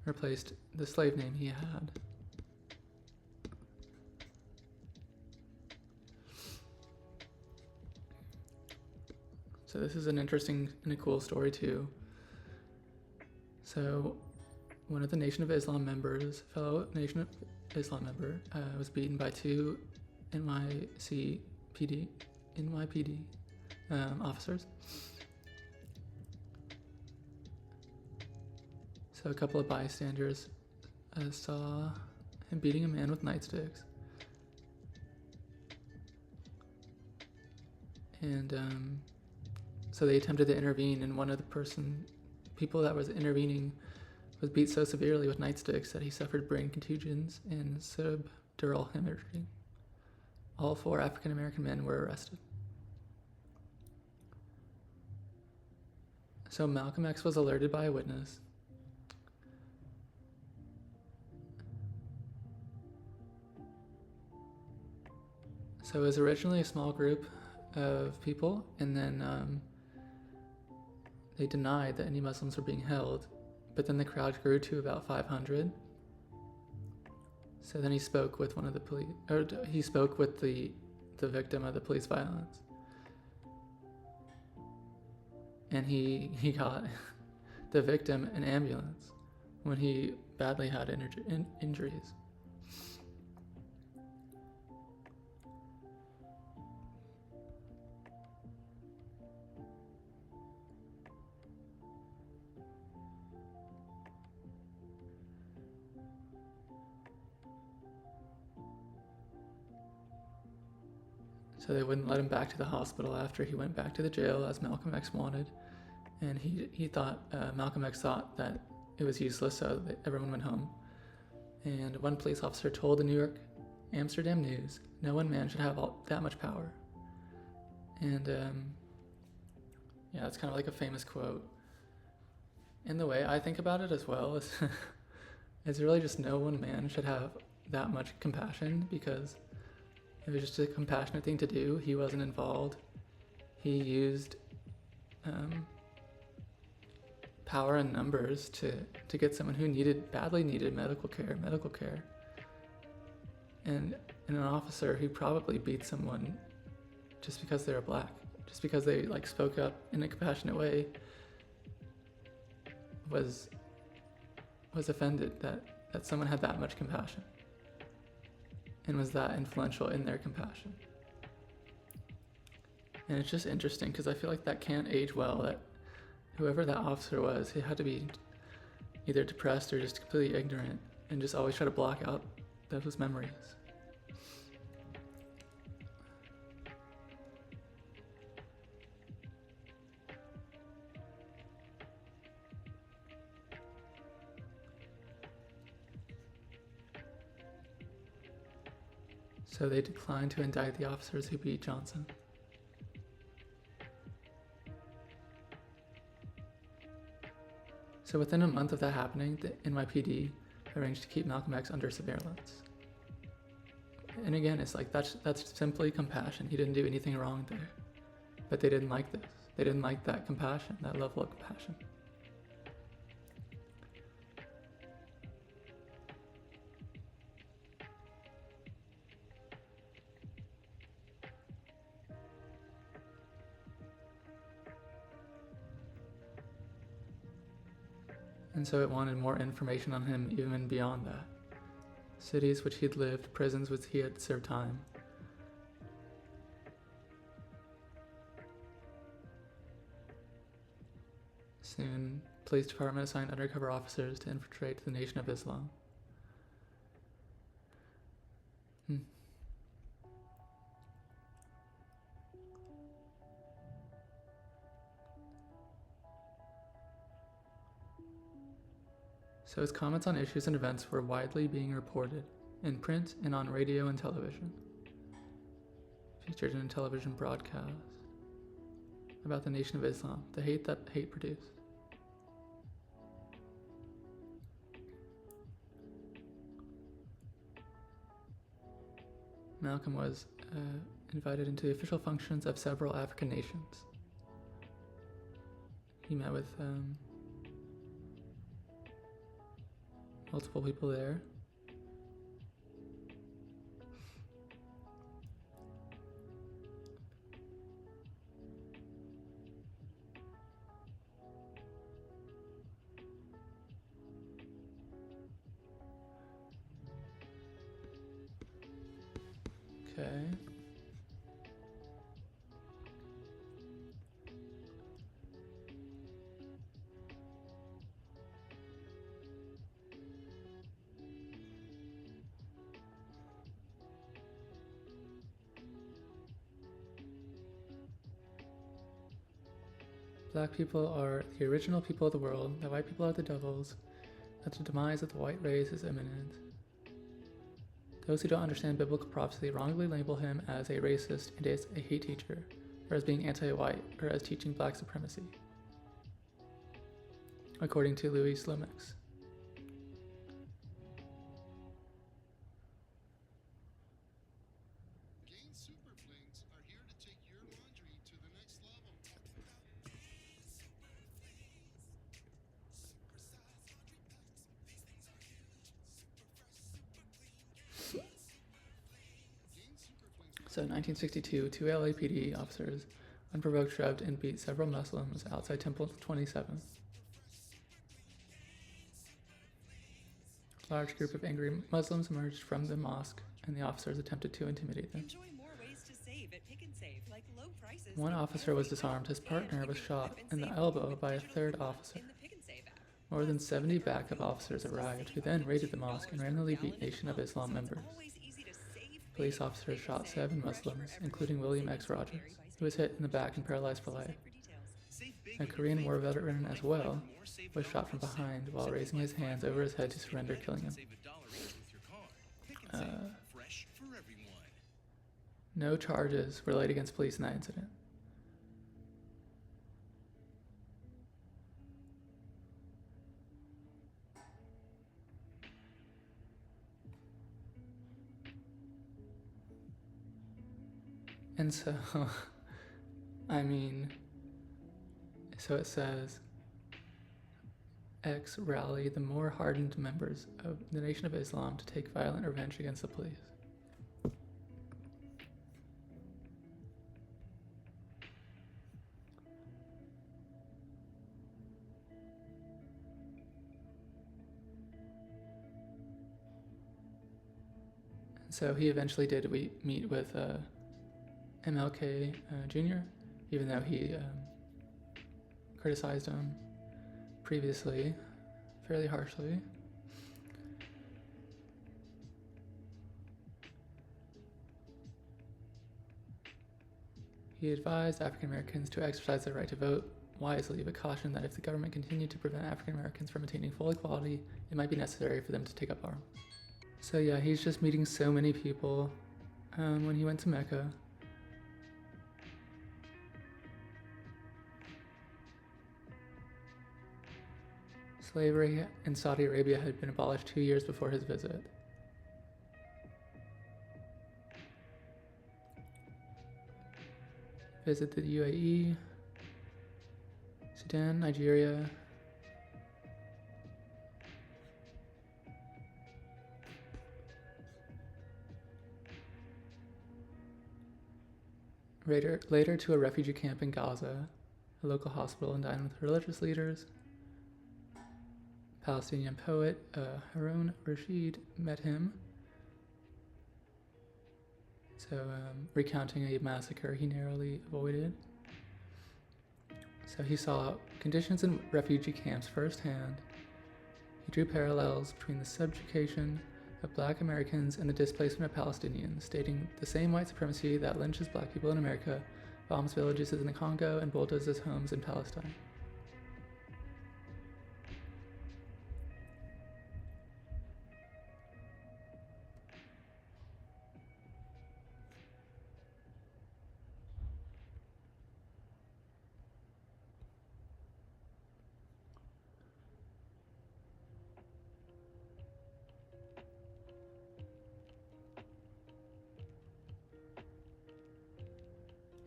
replaced the slave name he had. So this is an interesting and a cool story too. So one of the Nation of Islam members, fellow Nation of Islam member, was beaten by two NYPD officers. So a couple of bystanders saw him beating a man with nightsticks. And so they attempted to intervene, and one of the people that was intervening was beat so severely with nightsticks that he suffered brain contusions and subdural hemorrhaging. All 4 African American men were arrested. So Malcolm X was alerted by a witness. So it was originally a small group of people, and then they denied that any Muslims were being held, but then the crowd grew to about 500. So then he spoke with one of the police, or he spoke with the victim of the police violence, and he got the victim an ambulance when he badly had injuries. So they wouldn't let him back to the hospital after he went back to the jail as Malcolm X wanted. And he thought, Malcolm X thought that it was useless, so everyone went home. And one police officer told the New York Amsterdam News, no one man should have that much power. And yeah, it's kind of like a famous quote. And the way I think about it as well is It's really just no one man should have that much compassion, because it was just a compassionate thing to do. He wasn't involved. He used power and numbers to get someone who badly needed medical care. And an officer who probably beat someone just because they were black, just because they like spoke up in a compassionate way, was offended that someone had that much compassion and was that influential in their compassion. And it's just interesting because I feel like that can't age well, that whoever that officer was, he had to be either depressed or just completely ignorant and just always try to block out those memories. So they declined to indict the officers who beat Johnson. So within a month of that happening, the NYPD arranged to keep Malcolm X under surveillance. And again, it's like that's simply compassion. He didn't do anything wrong there. But they didn't like this. They didn't like that compassion, that level of compassion. And so it wanted more information on him even beyond that. Cities which he'd lived, prisons which he had served time. Soon, police department assigned undercover officers to infiltrate the Nation of Islam. So his comments on issues and events were widely being reported in print and on radio and television. Featured in a television broadcast about the Nation of Islam, the hate that hate produced. Malcolm was invited into the official functions of several African nations. He met with multiple people there. Okay. Black people are the original people of the world, that white people are the devils, that the demise of the white race is imminent. Those who don't understand biblical prophecy wrongly label him as a racist and as a hate teacher, or as being anti-white, or as teaching black supremacy, according to Louis Lomax. Gain Super Flings are here to take your laundry to the next level. So in 1962, two LAPD officers unprovoked shoved and beat several Muslims outside Temple 27. A large group of angry Muslims emerged from the mosque, and the officers attempted to intimidate them. Enjoy more ways to save at Pick and Save, like low prices. One in officer was every disarmed. His aisle. partner And was you can shot clip in and the save elbow more with by a digital third coupons officer. in the Pick and Save app. More than Plus, 70 you can earn backup fuel officers points to arrived, save who then up to raided the $2 mosque and per randomly gallon beat in Nation of pump. Islam So it's members. always easy to save Police big. officers Pick and shot Save, 7 fresh for Muslims, everyone. including William Savings X. may Rogers, vary by who was state. hit in the back and paralyzed for See life. site for details. Save big A with your Korean War favorites with veteran Buy as 5 well or More, Save a was Dollar shot from each sale. behind while Simply raising buy his 5 hands or over more his head to participating surrender, items killing and him. save $1 each with your card. Pick and Save, fresh for everyone. No charges were laid against police in that incident. And so, I mean, so it says, X rally the more hardened members of the Nation of Islam to take violent revenge against the police. So he eventually did meet with MLK Jr., even though he criticized him previously fairly harshly. He advised African Americans to exercise their right to vote wisely, but cautioned that if the government continued to prevent African Americans from attaining full equality, it might be necessary for them to take up arms. So yeah, he's just meeting so many people when he went to Mecca. Slavery in Saudi Arabia had been abolished 2 years before his visit. Visited the UAE, Sudan, Nigeria. Later to a refugee camp in Gaza, a local hospital, and dined with religious leaders. Palestinian poet Harun Rashid met him. So, recounting a massacre he narrowly avoided. So he saw conditions in refugee camps firsthand. He drew parallels between the subjugation of Black Americans and the displacement of Palestinians, stating the same white supremacy that lynches Black people in America, bombs villages in the Congo, and bulldozes homes in Palestine.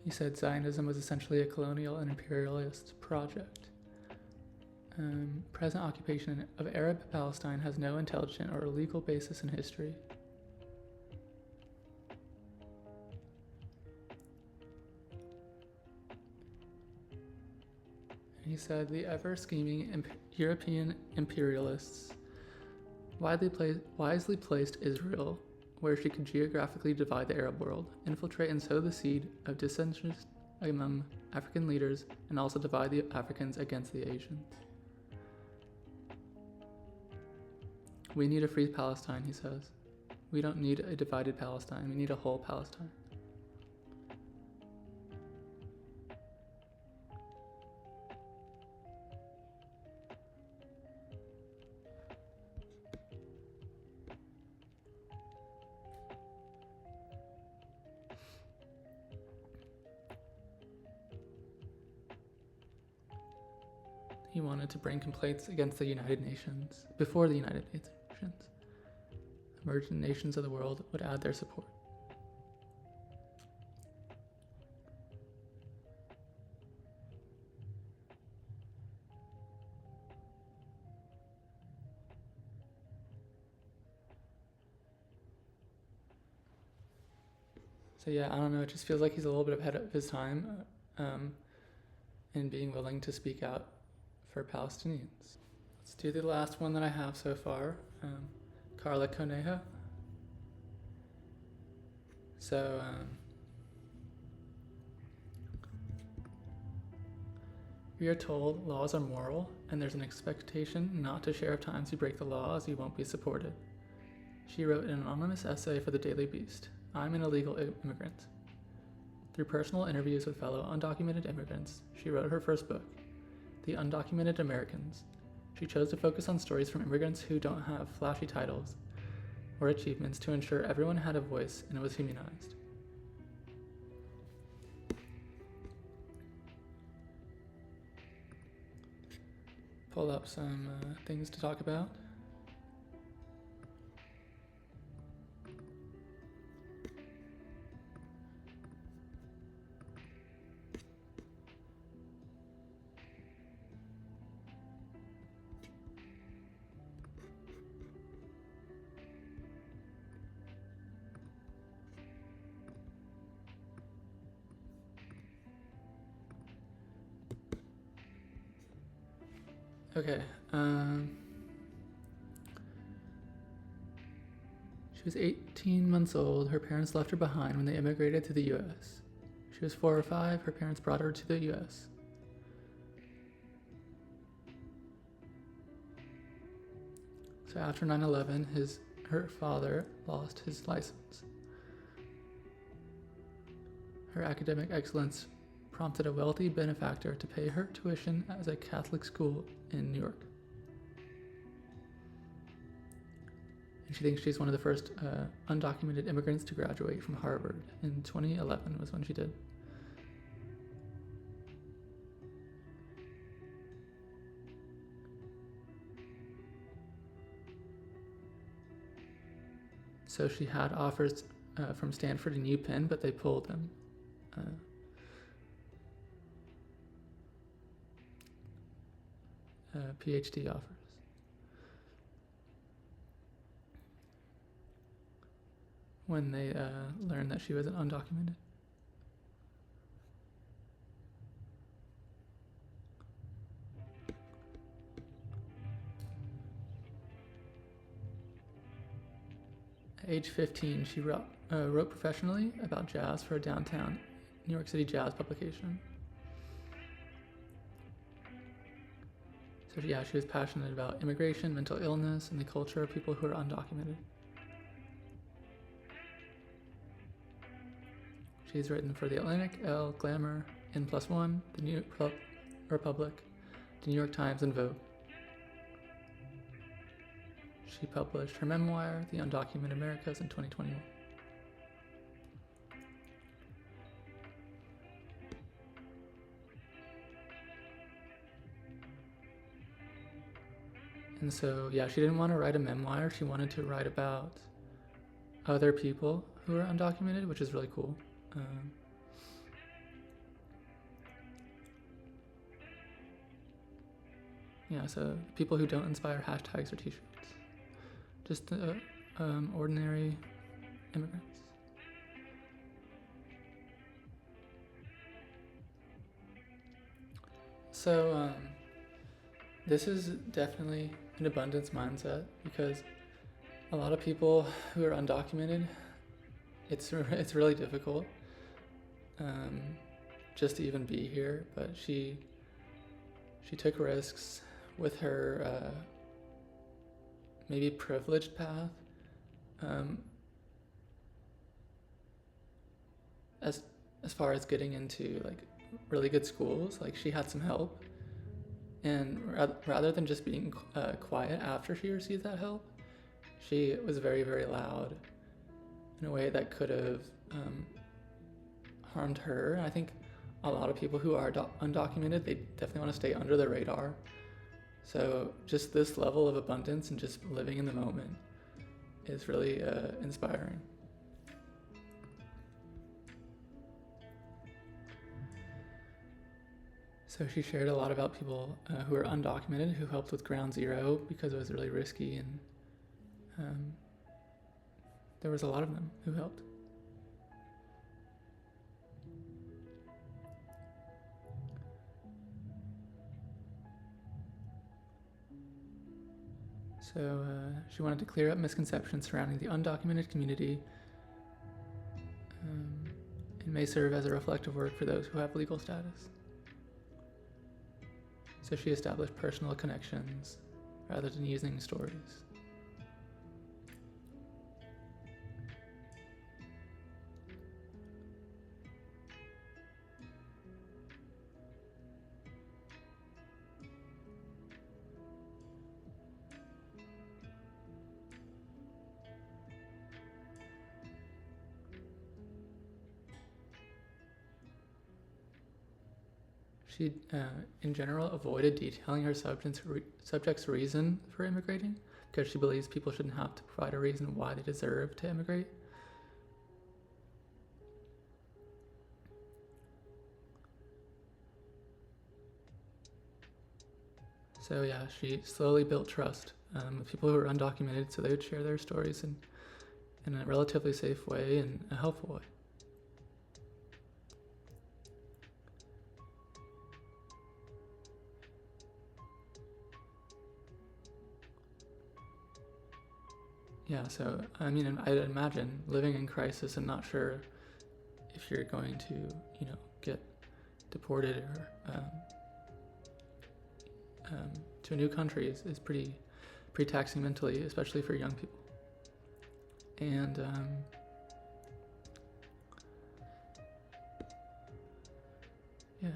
He said Zionism was essentially a colonial and imperialist project. Present occupation of Arab Palestine has no intelligent or legal basis in history. He said the ever-scheming European imperialists wisely placed Israel where she could geographically divide the Arab world, infiltrate and sow the seed of dissension among African leaders, and also divide the Africans against the Asians. We need a free Palestine, he says. We don't need a divided Palestine, we need a whole Palestine. He wanted to bring complaints against the United Nations before the United Nations. Emerging nations of the world would add their support. So yeah, I don't know, it just feels like he's a little bit ahead of his time in being willing to speak out for Palestinians. Let's do the last one that I have so far, Carla Conejo. So, we are told laws are moral, and there's an expectation not to share of times you break the law as you won't be supported. She wrote an anonymous essay for the Daily Beast, I'm an Illegal Immigrant. Through personal interviews with fellow undocumented immigrants, she wrote her first book, The Undocumented Americans. She chose to focus on stories from immigrants who don't have flashy titles or achievements to ensure everyone had a voice and was humanized. Pull up some things to talk about. Okay. She was 18 months old. Her parents left her behind when they immigrated to the U.S. She was 4 or 5. Her parents brought her to the U.S. So after 9/11, her father lost his license. Her academic excellence prompted a wealthy benefactor to pay her tuition at a Catholic school in New York. And she thinks she's one of the first undocumented immigrants to graduate from Harvard. In 2011 was when she did. So she had offers from Stanford and UPenn, but they pulled them. PhD offers. When they learned that she was undocumented. At age 15, she wrote professionally about jazz for a downtown New York City jazz publication. So yeah, she was passionate about immigration, mental illness, and the culture of people who are undocumented. She's written for The Atlantic, Elle, Glamour, N+1, The New Republic, The New York Times, and Vogue. She published her memoir, The Undocumented Americas, in 2021. And so, yeah, she didn't want to write a memoir. She wanted to write about other people who are undocumented, which is really cool. Yeah, so people who don't inspire hashtags or t-shirts. Just ordinary immigrants. So, this is definitely an abundance mindset because a lot of people who are undocumented, it's really difficult just to even be here. But she took risks with her maybe privileged path. As far as getting into like really good schools, like she had some help. And rather than just being quiet after she received that help, she was very, very loud in a way that could have harmed her. And I think a lot of people who are undocumented, they definitely want to stay under the radar. So just this level of abundance and just living in the moment is really inspiring. So she shared a lot about people who are undocumented who helped with Ground Zero because it was really risky, and there was a lot of them who helped. So she wanted to clear up misconceptions surrounding the undocumented community and may serve as a reflective work for those who have legal status. So she established personal connections rather than using stories. She, in general, avoided detailing her subject's reason for immigrating because she believes people shouldn't have to provide a reason why they deserve to immigrate. So yeah, she slowly built trust with people who were undocumented so they would share their stories in a relatively safe way and a helpful way. yeah, so I mean, I'd imagine living in crisis and not sure if you're going to, get deported or to a new country is pretty taxing mentally, especially for young people. And yeah.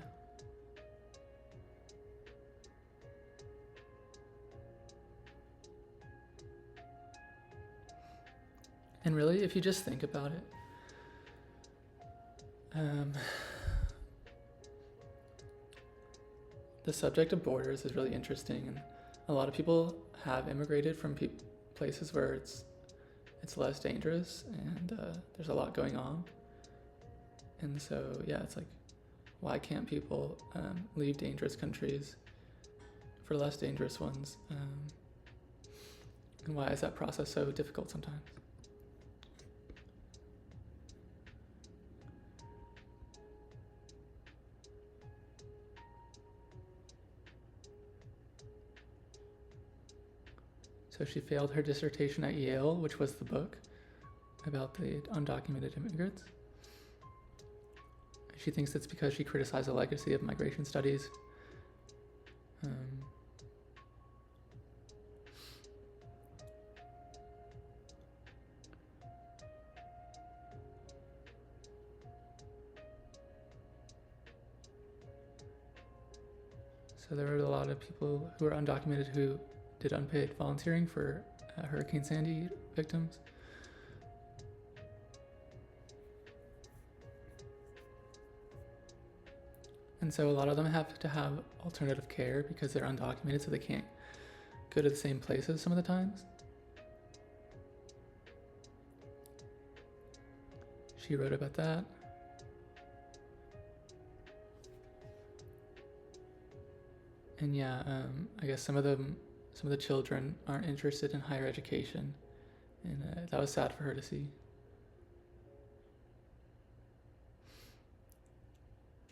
And really, if you just think about it, the subject of borders is really interesting, and a lot of people have immigrated from places where it's less dangerous and there's a lot going on. And so, yeah, it's like, why can't people leave dangerous countries for less dangerous ones? And why is that process so difficult sometimes? So she failed her dissertation at Yale, which was the book about the undocumented immigrants. She thinks it's because she criticized the legacy of migration studies. So there were a lot of people who were undocumented who did unpaid volunteering for Hurricane Sandy victims. And so a lot of them have to have alternative care because they're undocumented, so they can't go to the same places some of the times. She wrote about that. And yeah, I guess some of the children aren't interested in higher education, and that was sad for her to see.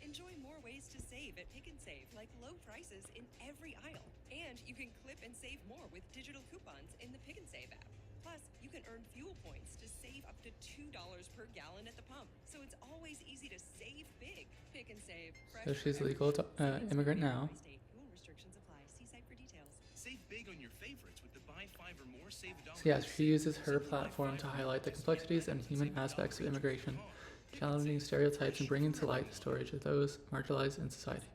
Enjoy more ways to save at Pick and Save, like low prices in every aisle. And you can clip and save more with digital coupons in the Pick and Save app. Plus, you can earn fuel points to save up to $2 per gallon at the pump. So it's always easy to save big. Pick and Save. So she's legal immigrant now. Fuel restrictions apply. See site for details. Save big on your favorites with the buy 5 or more save $1. So yeah, she uses her platform to highlight the complexities and human aspects of immigration, challenging stereotypes and bringing to light the stories of those marginalized in society.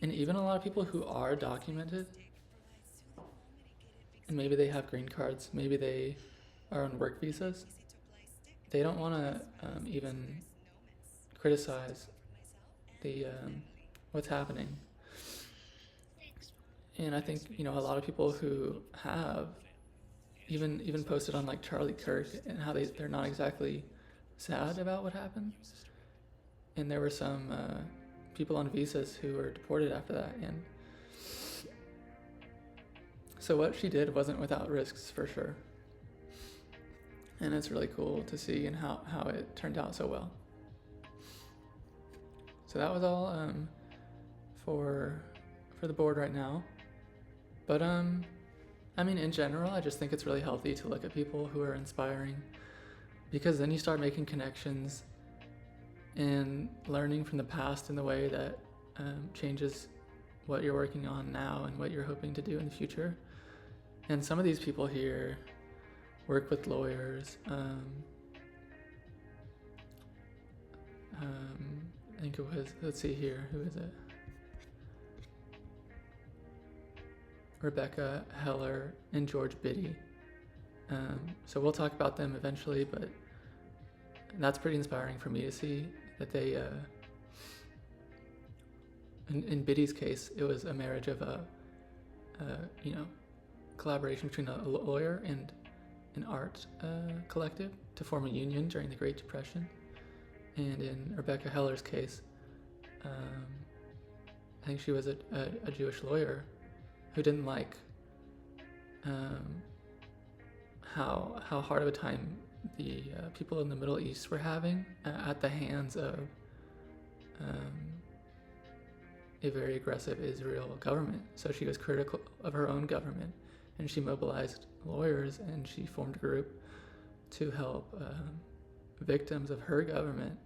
And even a lot of people who are documented, and maybe they have green cards, maybe they are on work visas, they don't want to even criticize the what's happening. And I think, a lot of people who have even posted on like Charlie Kirk and how they're not exactly sad about what happened. And there were some people on visas who were deported after that. And so what she did wasn't without risks, for sure. And it's really cool to see and how it turned out so well. So that was all for the board right now. But I mean, in general, I just think it's really healthy to look at people who are inspiring, because then you start making connections and learning from the past in the way that changes what you're working on now and what you're hoping to do in the future. And some of these people here work with lawyers. I think it was, let's see here, who is it? Rebecca Heller and George Biddy. So we'll talk about them eventually, but that's pretty inspiring for me to see that they, in Biddy's case, it was a marriage of collaboration between a lawyer and an art collective to form a union during the Great Depression. And in Rebecca Heller's case, I think she was a Jewish lawyer who didn't like how hard of a time the people in the Middle East were having at the hands of a very aggressive Israel government. So she was critical of her own government and she mobilized lawyers, and she formed a group to help victims of her government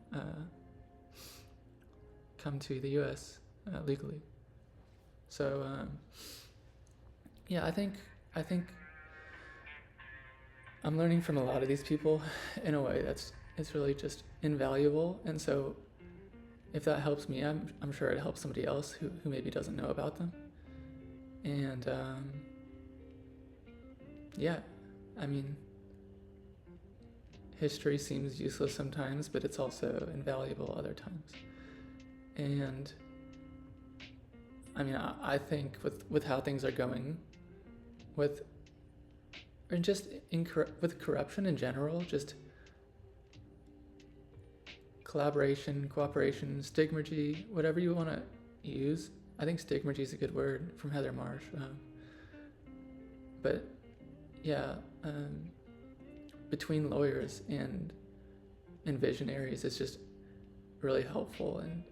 come to the U.S. Legally. So yeah, I think I'm learning from a lot of these people in a way it's really just invaluable. And so if that helps me, I'm sure it helps somebody else who maybe doesn't know about them. And yeah, I mean, history seems useless sometimes, but it's also invaluable other times. And I mean, I think with how things are going, with corruption in general, just collaboration, cooperation, stigmergy, whatever you want to use. I think stigmergy is a good word from Heather Marsh. But yeah, between lawyers and visionaries, it's just really helpful. And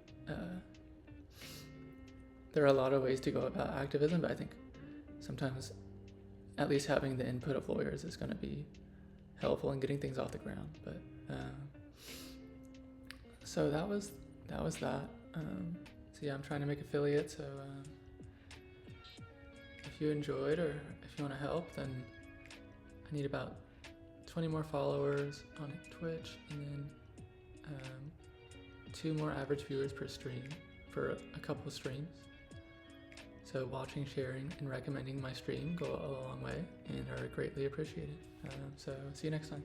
there are a lot of ways to go about activism, but I think sometimes at least having the input of lawyers is going to be helpful in getting things off the ground. But so that was that. So yeah, I'm trying to make affiliates. So if you enjoyed, or if you want to help, then I need about 20 more followers on Twitch, and then 2 more average viewers per stream for a couple of streams. So watching, sharing, and recommending my stream go a long way and are greatly appreciated. So see you next time.